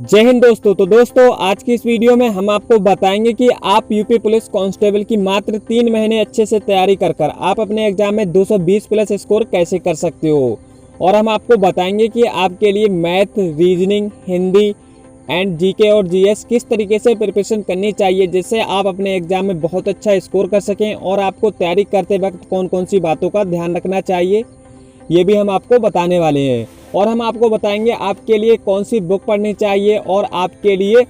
जय हिंद दोस्तों। तो दोस्तों आज की इस वीडियो में हम आपको बताएंगे कि आप यूपी पुलिस कांस्टेबल की मात्र 3 महीने अच्छे से तैयारी कर आप अपने एग्जाम में 220 प्लस स्कोर कैसे कर सकते हो। और हम आपको बताएंगे कि आपके लिए math, reasoning, Hindi and GK और जीएस किस तरीके से प्रिपरेशन करनी चाहिए जिससे आप अपने एग्जाम में बहुत अच्छा स्कोर कर सकें। और आपको तैयारी करते वक्त कौन कौन सी बातों का ध्यान रखना चाहिए ये भी हम आपको बताने वाले हैं। और हम आपको बताएंगे आपके लिए कौन सी बुक पढ़नी चाहिए और आपके लिए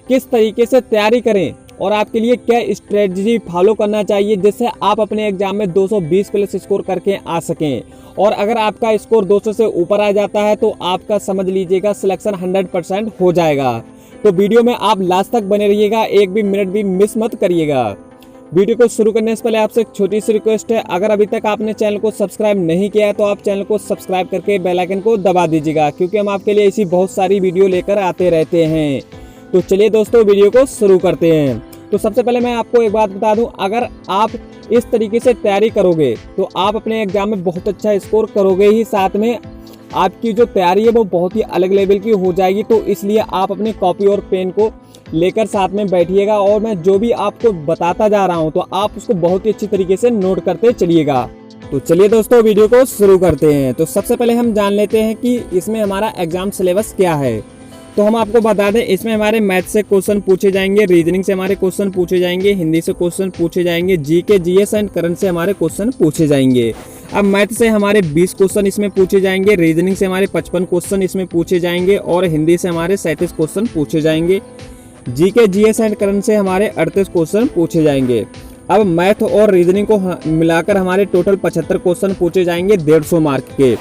किस तरीके से तैयारी करें और आपके लिए क्या स्ट्रेटजी फॉलो करना चाहिए जिससे आप अपने एग्जाम में 220 प्लस स्कोर करके आ सकें। और अगर आपका स्कोर 200 से ऊपर आ जाता है तो आपका समझ लीजिएगा सिलेक्शन 100% हो जाएगा। तो वीडियो में आप लास्ट तक बने रहिएगा, एक भी मिनट भी मिस मत करिएगा। वीडियो को शुरू करने से पहले आपसे एक छोटी सी रिक्वेस्ट है, अगर अभी तक आपने चैनल को सब्सक्राइब नहीं किया है तो आप चैनल को सब्सक्राइब करके बेल आइकन को दबा दीजिएगा क्योंकि हम आपके लिए ऐसी बहुत सारी वीडियो लेकर आते रहते हैं। तो चलिए दोस्तों वीडियो को शुरू करते हैं। तो सबसे पहले मैं आपको एक बात बता दूं, अगर आप इस तरीके से तैयारी करोगे तो आप अपने एग्जाम में बहुत अच्छा स्कोर करोगे ही, साथ में आपकी जो तैयारी है वो बहुत ही अलग लेवल की हो जाएगी। तो इसलिए आप अपने कॉपी और पेन को लेकर साथ में बैठिएगा और मैं जो भी आपको बताता जा रहा हूं तो आप उसको बहुत ही अच्छी तरीके से नोट करते चलिएगा। तो चलिए दोस्तों वीडियो को शुरू करते हैं। तो सबसे पहले हम जान लेते हैं कि इसमें हमारा एग्जाम सिलेबस क्या है। तो हम आपको बता दें इसमें हमारे मैथ से क्वेश्चन पूछे जाएंगे, रीजनिंग से हमारे क्वेश्चन पूछे जाएंगे, हिंदी से क्वेश्चन पूछे जाएंगे, जीके, जीएस एंड करंट से हमारे क्वेश्चन पूछे जाएंगे। अब मैथ से हमारे 20 क्वेश्चन इसमें पूछे जाएंगे, रीजनिंग से हमारे 55 क्वेश्चन इसमें पूछे जाएंगे और हिंदी से हमारे 37 क्वेश्चन पूछे जाएंगे। जीके, जीएस एंड करंट से हमारे 38 क्वेश्चन पूछे जाएंगे। अब मैथ और रीजनिंग को मिलाकर हमारे टोटल 75 क्वेश्चन पूछे जाएंगे 150 मार्क के।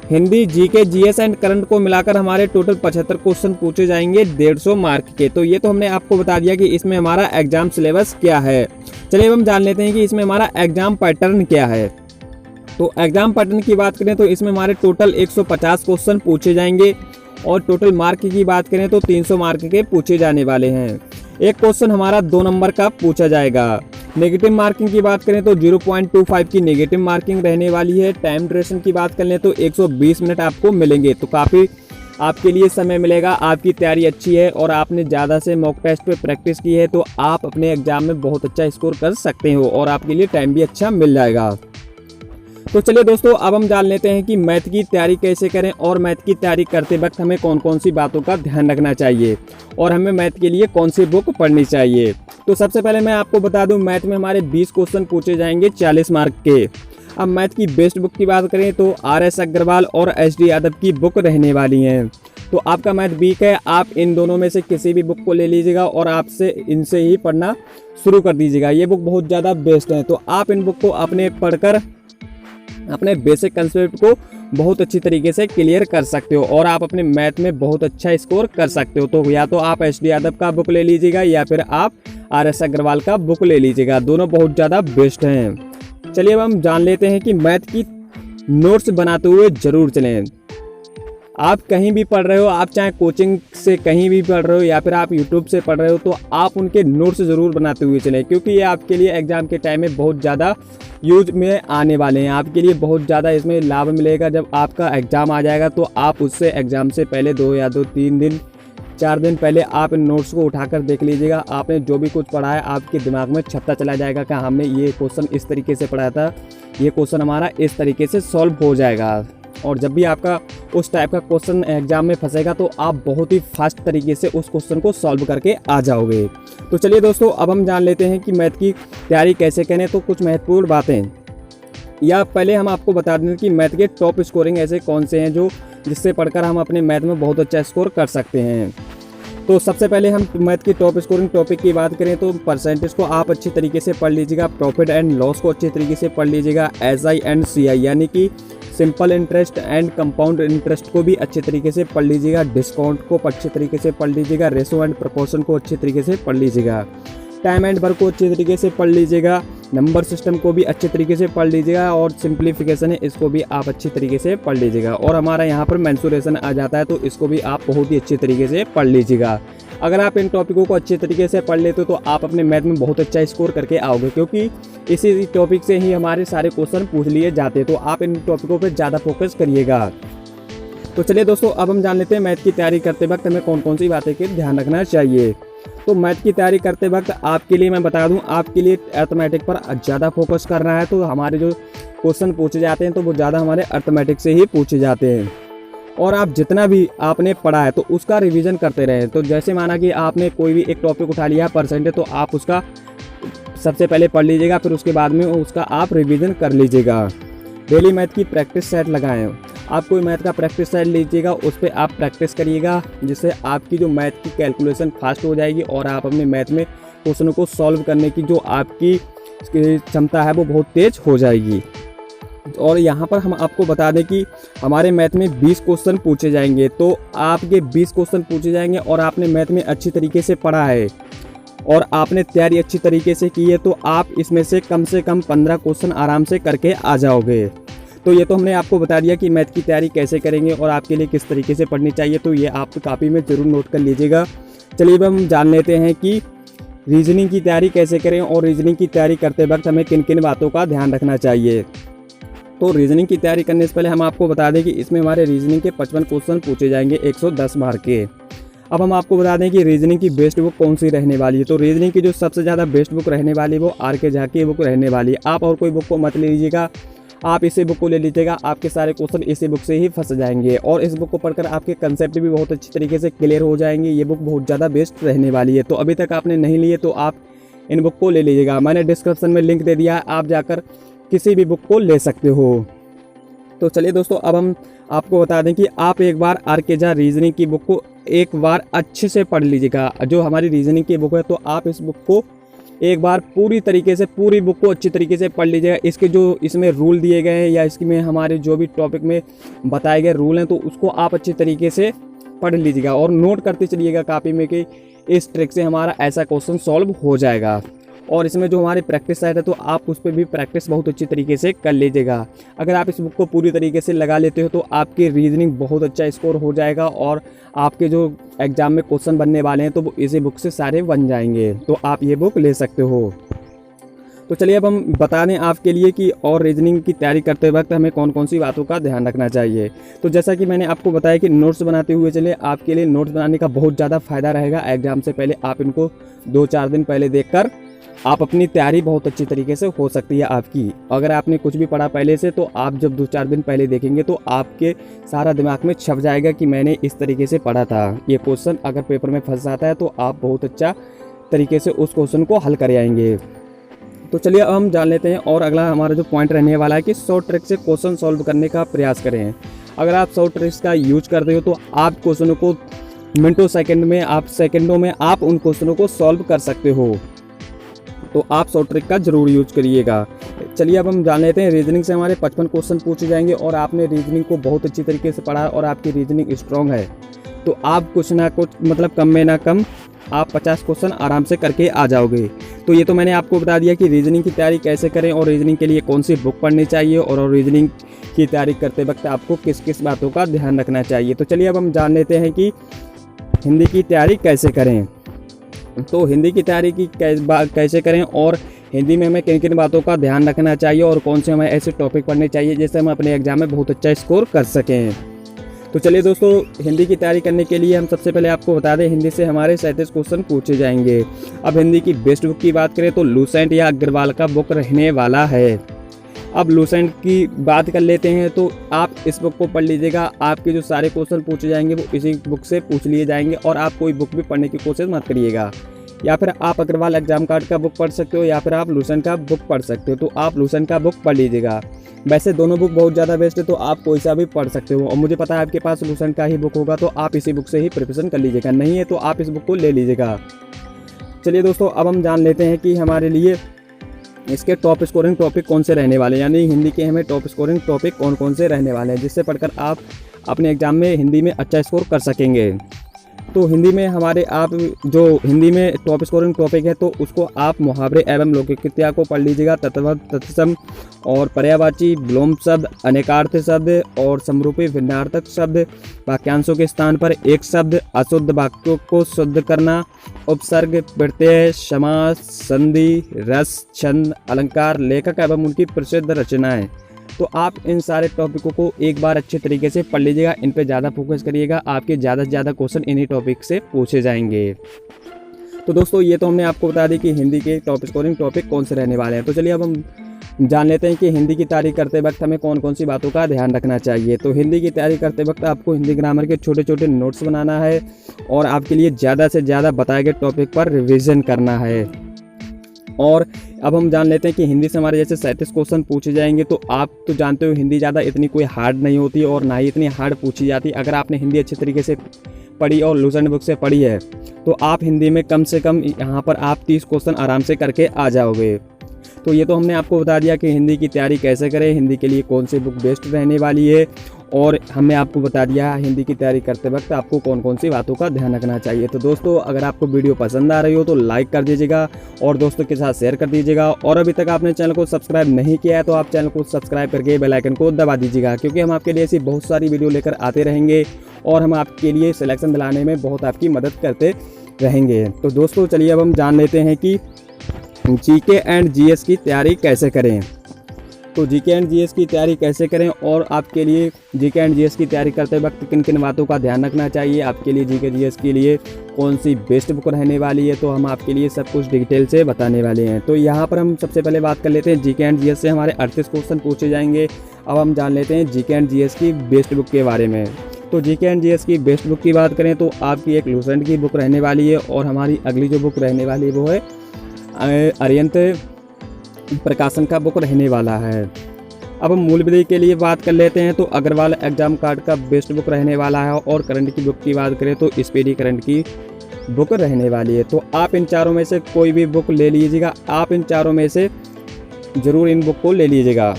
Hindi, GK, GS and current को मिलाकर हमारे टोटल 75 क्वेश्चन पूछे जाएंगे 150 मार्क के। तो ये तो हमने आपको बता दिया कि इसमें हमारा एग्जाम सिलेबस क्या है। चलिए अब हम जान लेते हैं कि इसमें हमारा एग्जाम पैटर्न क्या है। तो एग्जाम पैटर्न की बात करें तो इसमें हमारे टोटल 150 क्वेश्चन पूछे जाएंगे और टोटल मार्क की बात करें तो 300 मार्क के पूछे जाने वाले हैं। एक क्वेश्चन हमारा 2 नंबर का पूछा जाएगा। नेगेटिव मार्किंग की बात करें तो 0.25 की नेगेटिव मार्किंग रहने वाली है। टाइम ड्यूरेशन की बात कर लें तो 120 मिनट आपको मिलेंगे, तो काफ़ी आपके लिए समय मिलेगा। आपकी तैयारी अच्छी है और आपने ज़्यादा से मॉक टेस्ट पे प्रैक्टिस की है तो आप अपने एग्जाम में बहुत अच्छा स्कोर कर सकते हो और आपके लिए टाइम भी अच्छा मिल जाएगा। तो चलिए दोस्तों अब हम जान लेते हैं कि मैथ की तैयारी कैसे करें और मैथ की तैयारी करते वक्त हमें कौन कौन सी बातों का ध्यान रखना चाहिए और हमें मैथ के लिए कौन सी बुक पढ़नी चाहिए। तो सबसे पहले मैं आपको बता दूं मैथ में हमारे 20 क्वेश्चन पूछे जाएंगे 40 मार्क के। अब मैथ की बेस्ट बुक की बात करें तो RS अग्रवाल और HD यादव की बुक रहने वाली हैं। तो आपका मैथ वीक है, आप इन दोनों में से किसी भी बुक को ले लीजिएगा और आपसे इनसे ही पढ़ना शुरू कर दीजिएगा। ये बुक बहुत ज़्यादा बेस्ट है, तो आप इन बुक को अपने पढ़कर अपने बेसिक कंसेप्ट को बहुत अच्छी तरीके से क्लियर कर सकते हो और आप अपने मैथ में बहुत अच्छा स्कोर कर सकते हो। तो या तो आप HD यादव का बुक ले लीजिएगा या फिर आप RS अग्रवाल का बुक ले लीजिएगा, दोनों बहुत ज़्यादा बेस्ट हैं। चलिए अब हम जान लेते हैं कि मैथ की नोट्स बनाते हुए ज़रूर चलें। आप कहीं भी पढ़ रहे हो, आप चाहे कोचिंग से कहीं भी पढ़ रहे हो या फिर आप यूट्यूब से पढ़ रहे हो, तो आप उनके नोट्स ज़रूर बनाते हुए चलें क्योंकि ये आपके लिए एग्ज़ाम के टाइम में बहुत ज़्यादा यूज में आने वाले हैं। आपके लिए बहुत ज़्यादा इसमें लाभ मिलेगा। जब आपका एग्ज़ाम आ जाएगा तो आप उससे एग्ज़ाम से पहले 2 या 3 दिन 4 दिन पहले आप इन नोट्स को उठाकर देख लीजिएगा। आपने जो भी कुछ पढ़ा है आपके दिमाग में छपता चला जाएगा कि हमने ये क्वेश्चन इस तरीके से पढ़ा था, ये क्वेश्चन हमारा इस तरीके से सॉल्व हो जाएगा। और जब भी आपका उस टाइप का क्वेश्चन एग्जाम में फंसेगा तो आप बहुत ही फास्ट तरीके से उस क्वेश्चन को सॉल्व करके आ जाओगे। तो चलिए दोस्तों अब हम जान लेते हैं कि मैथ की तैयारी कैसे करें। तो कुछ महत्वपूर्ण बातें या पहले हम आपको बता दें कि मैथ के टॉप स्कोरिंग ऐसे कौन से हैं जो जिससे पढ़कर हम अपने मैथ में बहुत अच्छा स्कोर कर सकते हैं। तो सबसे पहले हम मैथ की टॉप स्कोरिंग टॉपिक की बात करें तो परसेंटेज को आप अच्छी तरीके से पढ़ लीजिएगा, प्रॉफिट एंड लॉस को अच्छी तरीके से पढ़ लीजिएगा, SI एंड CI यानी कि simple interest and compound interest को भी अच्छे तरीके से पढ़ लीजिएगा, डिस्काउंट को अच्छे तरीके से पढ़ लीजिएगा, रेशो एंड प्रोपोर्शन को अच्छे तरीके से पढ़ लीजिएगा, टाइम एंड वर्क को अच्छे तरीके से पढ़ लीजिएगा, नंबर सिस्टम को भी अच्छे तरीके से पढ़ लीजिएगा और सिंप्लीफिकेशन है इसको भी आप अच्छी तरीके से पढ़ लीजिएगा। और हमारा यहाँ पर मेंसुरेशन आ जाता है तो इसको भी आप बहुत ही अच्छे तरीके से पढ़ लीजिएगा। अगर आप इन टॉपिकों को अच्छे तरीके से पढ़ लेते हो तो आप अपने मैथ में बहुत अच्छा स्कोर करके आओगे क्योंकि इसी टॉपिक से ही हमारे सारे क्वेश्चन पूछ लिए जाते हैं। तो आप इन टॉपिकों पर ज़्यादा फोकस करिएगा। तो चलिए दोस्तों, अब हम जान लेते हैं मैथ की तैयारी करते वक्त हमें कौन कौन सी बातें की ध्यान रखना चाहिए। तो मैथ की तैयारी करते वक्त आपके लिए मैं बता दूं, आपके लिए अर्थमेटिक पर ज़्यादा फोकस करना है। तो हमारे जो क्वेश्चन पूछे जाते हैं तो वो ज़्यादा हमारे अर्थमेटिक से ही पूछे जाते हैं। और आप जितना भी आपने पढ़ा है तो उसका रिवीजन करते रहें। तो जैसे माना कि आपने कोई भी एक टॉपिक उठा लिया परसेंटेज, तो आप उसका सबसे पहले पढ़ लीजिएगा, फिर उसके बाद में उसका आप रिवीजन कर लीजिएगा। डेली मैथ की प्रैक्टिस सेट लगाएं। आप कोई मैथ का प्रैक्टिस सेट लीजिएगा, उस पर आप प्रैक्टिस करिएगा, जिससे आपकी जो मैथ की कैलकुलेशन फास्ट हो जाएगी और आप अपने मैथ में क्वेश्चनों को सॉल्व करने की जो आपकी क्षमता है वो बहुत तेज हो जाएगी। और यहाँ पर हम आपको बता दें कि हमारे मैथ में 20 क्वेश्चन पूछे जाएंगे। तो आपके 20 क्वेश्चन पूछे जाएंगे और आपने मैथ में अच्छी तरीके से पढ़ा है और आपने तैयारी अच्छी तरीके से की है, तो आप इसमें से कम 15 क्वेश्चन आराम से करके आ जाओगे। तो ये तो हमने आपको बता दिया कि मैथ की तैयारी कैसे करेंगे और आपके लिए किस तरीके से पढ़नी चाहिए। तो ये आप कापी में ज़रूर नोट कर लीजिएगा। चलिए अब हम जान लेते हैं कि रीजनिंग की तैयारी कैसे करें और रीजनिंग की तैयारी करते वक्त हमें किन किन बातों का ध्यान रखना चाहिए। तो रीजनिंग की तैयारी करने से पहले हम आपको बता दें कि इसमें हमारे रीजनिंग के 55 क्वेश्चन पूछे जाएंगे 110 मार्क के। अब हम आपको बता दें कि रीजनिंग की बेस्ट बुक कौन सी रहने वाली है। तो रीजनिंग की जो सबसे ज़्यादा बेस्ट बुक रहने वाली है वो आर.के. झा की बुक रहने वाली है। आप और कोई बुक को मत ले लीजिएगा, आप इसी बुक को ले लीजिएगा। आपके सारे क्वेश्चन इसी बुक से ही फंस जाएंगे और इस बुक को पढ़कर आपके कंसेप्ट भी बहुत अच्छी तरीके से क्लियर हो जाएंगे। ये बुक बहुत ज़्यादा बेस्ट रहने वाली है। तो अभी तक आपने नहीं लिए तो आप इन बुक को ले लीजिएगा। मैंने डिस्क्रिप्शन में लिंक दे दिया है, आप जाकर किसी भी बुक को ले सकते हो। तो चलिए दोस्तों, अब हम आपको बता दें कि आप एक बार आर.के. झा रीजनिंग की बुक को एक बार अच्छे से पढ़ लीजिएगा। जो हमारी रीजनिंग की बुक है तो आप इस बुक को एक बार पूरी तरीके से पूरी बुक को अच्छी तरीके से पढ़ लीजिएगा। इसके जो इसमें रूल दिए गए हैं या इसमें हमारे जो भी टॉपिक में बताए गए रूल हैं तो उसको आप अच्छी तरीके से पढ़ लीजिएगा और नोट करते चलिएगा कापी में कि इस ट्रिक से हमारा ऐसा क्वेश्चन सॉल्व हो जाएगा। और इसमें जो हमारी प्रैक्टिस साइड है तो आप उस पर भी प्रैक्टिस बहुत अच्छी तरीके से कर लीजिएगा। अगर आप इस बुक को पूरी तरीके से लगा लेते हो तो आपकी रीजनिंग बहुत अच्छा स्कोर हो जाएगा और आपके जो एग्जाम में क्वेश्चन बनने वाले हैं तो वो इसी बुक से सारे बन जाएंगे। तो आप ये बुक ले सकते हो। तो चलिए अब हम बता दें आपके लिए कि और रीजनिंग की तैयारी करते वक्त हमें कौन कौन सी बातों का ध्यान रखना चाहिए। तो जैसा कि मैंने आपको बताया कि नोट्स बनाते हुए चलिए, आपके लिए नोट्स बनाने का बहुत ज़्यादा फ़ायदा रहेगा। एग्जाम से पहले आप इनको 2-4 दिन पहले देखकर आप अपनी तैयारी बहुत अच्छी तरीके से हो सकती है आपकी। अगर आपने कुछ भी पढ़ा पहले से तो आप जब 2-4 दिन पहले देखेंगे तो आपके सारा दिमाग में छप जाएगा कि मैंने इस तरीके से पढ़ा था। ये क्वेश्चन अगर पेपर में फंस जाता है तो आप बहुत अच्छा तरीके से उस क्वेश्चन को हल कर आएंगे। तो चलिए अब हम जान लेते हैं और अगला हमारा जो पॉइंट रहने वाला है कि शॉर्ट ट्रिक से क्वेश्चन सॉल्व करने का प्रयास करें। अगर आप शॉर्ट ट्रिक्स का यूज करते हो तो आप क्वेश्चनों को मिनटों सेकंडों में आप उन क्वेश्चनों को सॉल्व कर सकते हो। तो आप शॉर्ट ट्रिक का जरूर यूज करिएगा। चलिए अब हम जान लेते हैं रीजनिंग से हमारे 55 क्वेश्चन पूछे जाएंगे और आपने रीजनिंग को बहुत अच्छी तरीके से पढ़ा और आपकी रीजनिंग स्ट्रॉन्ग है तो आप कुछ ना कुछ मतलब कम में ना कम आप 50 क्वेश्चन आराम से करके आ जाओगे। तो ये तो मैंने आपको बता दिया कि रीजनिंग की तैयारी कैसे करें और रीजनिंग के लिए कौन सी बुक पढ़नी चाहिए और रीजनिंग की तैयारी करते वक्त आपको किस किस बातों का ध्यान रखना चाहिए। तो चलिए अब हम जान लेते हैं कि हिंदी की तैयारी कैसे करें। तो हिंदी की तैयारी की कैसे करें और हिंदी में हमें किन किन बातों का ध्यान रखना चाहिए और कौन से हमें ऐसे टॉपिक पढ़ने चाहिए जिससे हम अपने एग्जाम में बहुत अच्छा स्कोर कर सकें। तो चलिए दोस्तों, हिंदी की तैयारी करने के लिए हम सबसे पहले आपको बता दें हिंदी से हमारे 37 क्वेश्चन पूछे जाएंगे। अब हिंदी की बेस्ट बुक की बात करें तो लूसेंट या अग्रवाल का बुक रहने वाला है। अब लूसेंट की बात कर लेते हैं तो आप इस बुक को पढ़ लीजिएगा। आपके जो सारे क्वेश्चन पूछे जाएंगे वो इसी बुक से पूछ लिए जाएंगे और आप कोई बुक भी पढ़ने की कोशिश मत करिएगा। या फिर आप अग्रवाल एग्जाम कार्ड का बुक पढ़ सकते हो या फिर आप लूसेंट का बुक पढ़ सकते हो। तो आप लूसेंट का बुक पढ़ लीजिएगा। वैसे दोनों बुक बहुत ज़्यादा बेस्ट है तो आप कोई सा भी पढ़ सकते हो और मुझे पता है आपके पास लूसेंट का ही बुक होगा तो आप इसी बुक से ही प्रिपरेशन कर लीजिएगा। नहीं है तो आप इस बुक को ले लीजिएगा। चलिए दोस्तों, अब हम जान लेते हैं कि हमारे लिए इसके टॉप स्कोरिंग टॉपिक कौन से रहने वाले हैं, यानी हिंदी के हमें टॉप स्कोरिंग टॉपिक कौन कौन से रहने वाले हैं जिससे पढ़कर आप अपने एग्जाम में हिंदी में अच्छा स्कोर कर सकेंगे। तो हिंदी में हमारे आप जो हिंदी में टॉप स्कोरिंग टॉपिक है तो उसको आप मुहावरे एवं लोककृतियाँ को पढ़ लीजिएगा। तत्सम और पर्यायवाची, विलोम शब्द, अनेकार्थ शब्द और समरूपी भिन्नार्थक शब्द, वाक्यांशों के स्थान पर एक शब्द, अशुद्ध वाक्यों को शुद्ध करना, उपसर्ग, प्रत्यय, समास, संधि, रस, छंद, अलंकार, लेखक एवं उनकी प्रसिद्ध रचनाएं, तो आप इन सारे टॉपिकों को एक बार अच्छे तरीके से पढ़ लीजिएगा, इन पे ज़्यादा फोकस करिएगा, आपके ज़्यादा से ज़्यादा क्वेश्चन इन्हीं टॉपिक से पूछे जाएंगे। तो दोस्तों ये तो हमने आपको बता दी कि हिंदी के टॉप स्कोरिंग टॉपिक कौन से रहने वाले हैं। तो चलिए अब हम जान लेते हैं कि हिंदी की तैयारी करते वक्त हमें कौन कौन सी बातों का ध्यान रखना चाहिए। तो हिंदी की तैयारी करते वक्त आपको हिंदी ग्रामर के छोटे छोटे नोट्स बनाना है और आपके लिए ज़्यादा से ज़्यादा बताए गए टॉपिक पर रिवीजन करना है। और अब हम जान लेते हैं कि हिंदी से हमारे जैसे 37 क्वेश्चन पूछे जाएंगे। तो आप तो जानते हो हिंदी ज़्यादा इतनी कोई हार्ड नहीं होती और ना ही इतनी हार्ड पूछी जाती। अगर आपने हिंदी अच्छे तरीके से पढ़ी और लूसेंट बुक से पढ़ी है तो आप हिंदी में कम से कम यहाँ पर आप 30 क्वेश्चन आराम से करके आ जाओगे। तो ये तो हमने आपको बता दिया कि हिंदी की तैयारी कैसे करें, हिंदी के लिए कौन सी बुक बेस्ट रहने वाली है, और हमने आपको बता दिया हिंदी की तैयारी करते वक्त आपको कौन कौन सी बातों का ध्यान रखना चाहिए। तो दोस्तों अगर आपको वीडियो पसंद आ रही हो तो लाइक कर दीजिएगा और दोस्तों के साथ शेयर कर दीजिएगा, और अभी तक आपने चैनल को सब्सक्राइब नहीं किया है तो आप चैनल को सब्सक्राइब करके बेल आइकन को दबा दीजिएगा, क्योंकि हम आपके लिए ऐसी बहुत सारी वीडियो लेकर आते रहेंगे और हम आपके लिए सिलेक्शन दिलाने में बहुत आपकी मदद करते रहेंगे। तो दोस्तों चलिए अब हम जान लेते हैं कि जीके एंड जीएस की तैयारी कैसे करें। तो जीके एंड जीएस की तैयारी कैसे करें और आपके लिए जीके एंड जीएस की तैयारी करते वक्त किन किन बातों का ध्यान रखना चाहिए, आपके लिए जीके जीएस के लिए कौन सी बेस्ट बुक रहने वाली है, तो हम आपके लिए सब कुछ डिटेल से बताने वाले हैं। तो यहाँ पर हम सबसे पहले बात कर लेते हैं जीके एंड जीएस से हमारे 38 क्वेश्चन पूछे जाएंगे। अब हम जान लेते हैं जीके एंड जीएस की बेस्ट बुक के बारे में। तो जीके एंड जीएस की बेस्ट बुक की बात करें तो आपकी एक लूसेंट की बुक रहने वाली है और हमारी अगली जो बुक रहने वाली है वो है अरिहंत प्रकाशन का बुक रहने वाला है। अब हम मूल विधि के लिए बात कर लेते हैं तो अग्रवाल एग्जाम कार्ड का बेस्ट बुक रहने वाला है, और करंट की बुक की बात करें तो स्पीडी करंट की बुक रहने वाली है। तो आप इन चारों में से कोई भी बुक ले लीजिएगा, आप इन चारों में से ज़रूर इन बुक को ले लीजिएगा।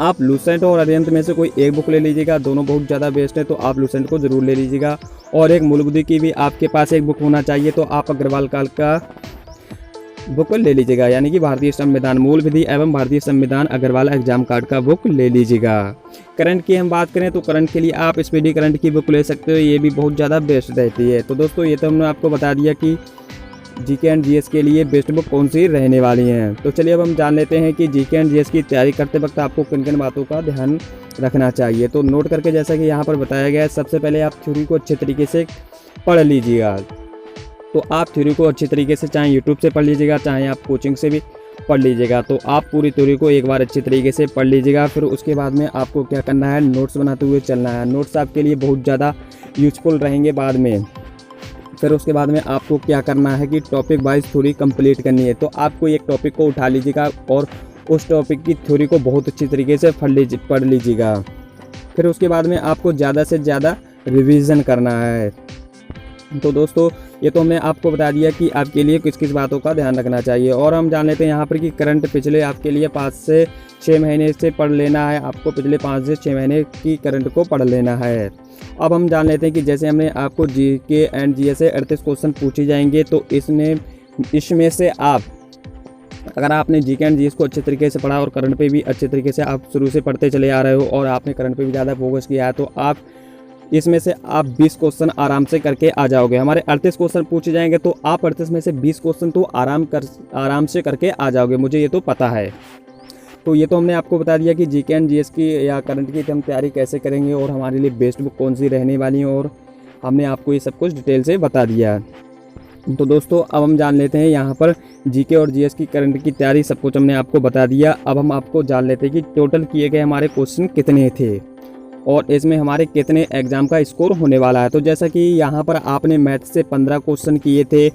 आप लूसेंट और अरिहंत में से कोई एक बुक ले लीजिएगा, दोनों बहुत ज़्यादा बेस्ट है तो आप लूसेंट को ज़रूर ले लीजिएगा। और एक मूल विधि की भी आपके पास एक बुक होना चाहिए, तो आप अग्रवाल काल का बुक ले लीजिएगा, यानी कि भारतीय संविधान मूल विधि एवं भारतीय संविधान अग्रवाल एग्जाम कार्ड का बुक ले लीजिएगा। करंट की हम बात करें तो करंट के लिए आप स्पीडी करंट की बुक ले सकते हो, ये भी बहुत ज़्यादा बेस्ट रहती है। तो दोस्तों ये तो हमने आपको बता दिया कि जीके एंड जीएस के लिए बेस्ट बुक कौन सी रहने वाली हैं। तो चलिए अब हम जान लेते हैं कि जीके एंड जीएस की तैयारी करते वक्त आपको किन किन बातों का ध्यान रखना चाहिए। तो नोट करके जैसा कि यहाँ पर बताया गया है, सबसे पहले आप थ्योरी को अच्छे तरीके से पढ़ लीजिएगा। तो आप थ्योरी को अच्छी तरीके से चाहे यूट्यूब से पढ़ लीजिएगा, चाहे आप कोचिंग से भी पढ़ लीजिएगा। तो आप पूरी थ्योरी को एक बार अच्छी तरीके से पढ़ लीजिएगा। फिर उसके बाद में आपको क्या करना है, नोट्स बनाते हुए चलना है। नोट्स आपके लिए बहुत ज़्यादा यूजफुल रहेंगे बाद में। फिर उसके बाद में आपको क्या करना है कि टॉपिक वाइज थ्योरी कंप्लीट करनी है। तो आपको एक टॉपिक को उठा लीजिएगा और उस टॉपिक की थ्योरी को बहुत अच्छी तरीके से पढ़ लीजिएगा। फिर उसके बाद में आपको ज़्यादा से ज़्यादा रिवीजन करना है। तो दोस्तों ये तो हमने आपको बता दिया कि आपके लिए किस किस बातों का ध्यान रखना चाहिए। और हम जान लेते हैं यहाँ पर कि करंट पिछले आपके लिए 5 से 6 महीने से पढ़ लेना है, आपको पिछले 5 से 6 महीने की करंट को पढ़ लेना है। अब हम जान लेते हैं कि जैसे हमने आपको जीके एंड जीएस से 38 क्वेश्चन पूछे जाएंगे, तो इसमें से आप अगर आपने जीके एंड जीएस को अच्छे तरीके से पढ़ा और करंट पे भी अच्छे तरीके से आप शुरू से पढ़ते चले आ रहे हो और आपने करंट पे भी ज़्यादा फोकस किया है, तो आप इसमें से आप 20 क्वेश्चन आराम से करके आ जाओगे। हमारे 38 क्वेश्चन पूछे जाएंगे तो आप 38 में से 20 क्वेश्चन तो आराम से करके आ जाओगे, मुझे ये तो पता है। तो ये तो हमने आपको बता दिया कि जीके एंड जीएस की या करंट की हम तैयारी कैसे करेंगे और हमारे लिए बेस्ट बुक कौन सी रहने वाली है, और हमने आपको ये सब कुछ डिटेल से बता दिया। तो दोस्तों अब हम जान लेते हैं यहाँ पर जीके और जीएस की करंट की तैयारी सब कुछ हमने आपको बता दिया। अब हम आपको जान लेते हैं कि टोटल किए गए हमारे क्वेश्चन कितने थे और इसमें हमारे कितने एग्ज़ाम का स्कोर होने वाला है। तो जैसा कि यहाँ पर आपने मैथ से 15 क्वेश्चन किए थे,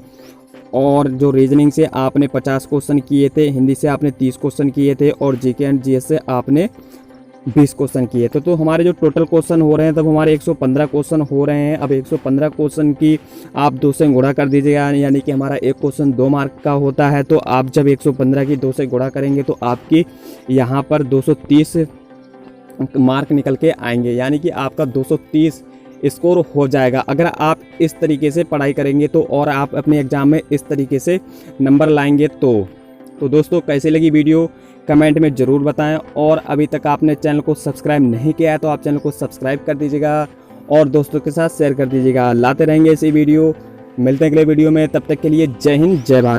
और जो रीजनिंग से आपने 50 क्वेश्चन किए थे, हिंदी से आपने 30 क्वेश्चन किए थे, और जीके एंड जीएस से आपने 20 क्वेश्चन किए थे। तो हमारे जो टोटल क्वेश्चन हो रहे हैं तब हमारे 115 क्वेश्चन हो रहे हैं। अब 115 क्वेश्चन की आप 2 से गुणा कर दीजिएगा, यानी कि हमारा एक क्वेश्चन 2 मार्क का होता है। तो आप जब 115 की 2 से गुणा करेंगे तो आपकी यहाँ पर 230 मार्क निकल के आएंगे, यानी कि आपका 230 स्कोर हो जाएगा अगर आप इस तरीके से पढ़ाई करेंगे तो, और आप अपने एग्ज़ाम में इस तरीके से नंबर लाएंगे तो दोस्तों कैसी लगी वीडियो कमेंट में ज़रूर बताएं। और अभी तक आपने चैनल को सब्सक्राइब नहीं किया है तो आप चैनल को सब्सक्राइब कर दीजिएगा और दोस्तों के साथ शेयर कर दीजिएगा। लाते रहेंगे ऐसी वीडियो, मिलते हैं अगले वीडियो में, तब तक के लिए जय हिंद जय भारत।